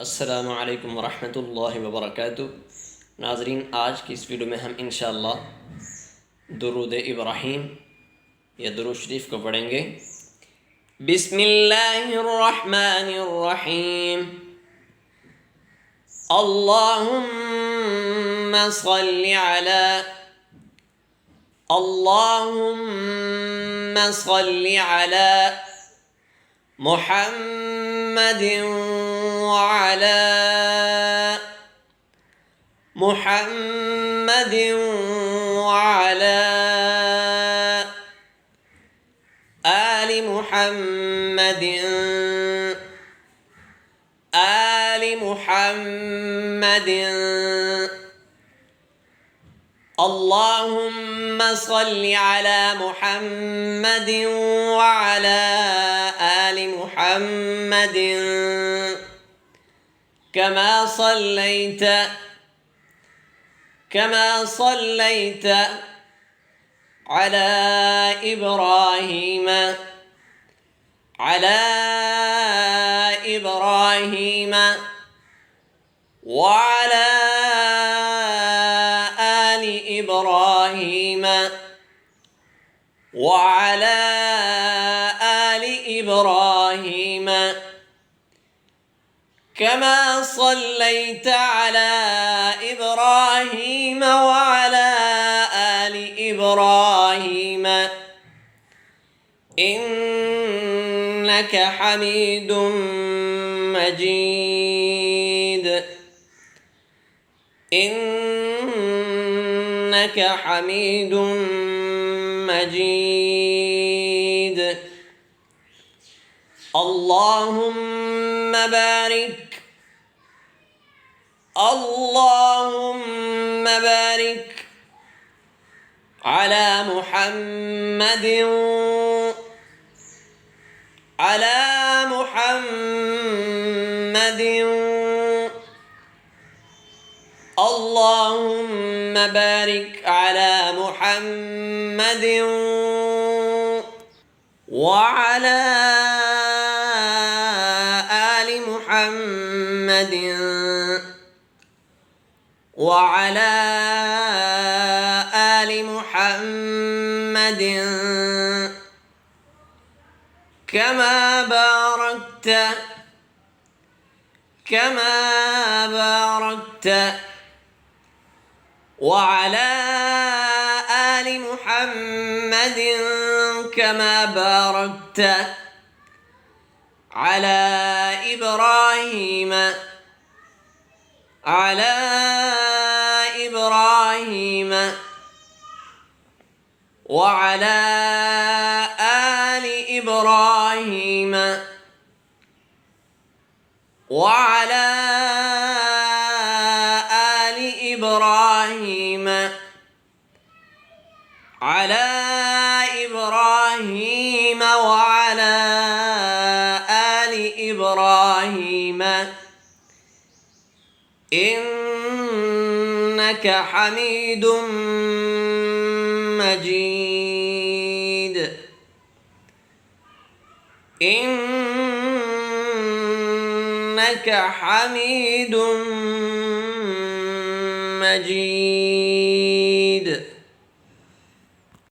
अस्सलामुअलैकुम वरहमतुल्लाहि वबरकातुह। नाज़रीन, आज की इस वीडियो में हम इंशाअल्लाह दुरूद इब्राहीम या दुरूद शरीफ को पढ़ेंगे। बिस्मिल्लाहिर्रहमानिर्रहीम। अल्लाहुम्मा सल्लि अला अल्लाहुम्मा सल्लि अला मुहम्मदिन व अला मुहम्मदिन व अला आलि मुहम्मदिन अल्लाहुम्मा सल्लि अला मुहम्मदिन व अला आलि मुहम्मदिन कमा सल्लैत अला इब्राहीम وعلى آل إبراهيم وعلى آل إبراهيم كما صليت على إبراهيم وعلى آل إبراهيم إنك حميد مجيد إنك حميد مجيد. اللهم بارك على محمد اللهم بارك على محمد وعلى آل محمد وعلى آل محمد كما باركت وعلى آل محمد كما باركت على إبراهيم وعلى آل إبراهيم وعلى آل إبراهيم على إبراهيم وعلى آل إبراهيم إنك حميد مجيد إنك حميد مجيد.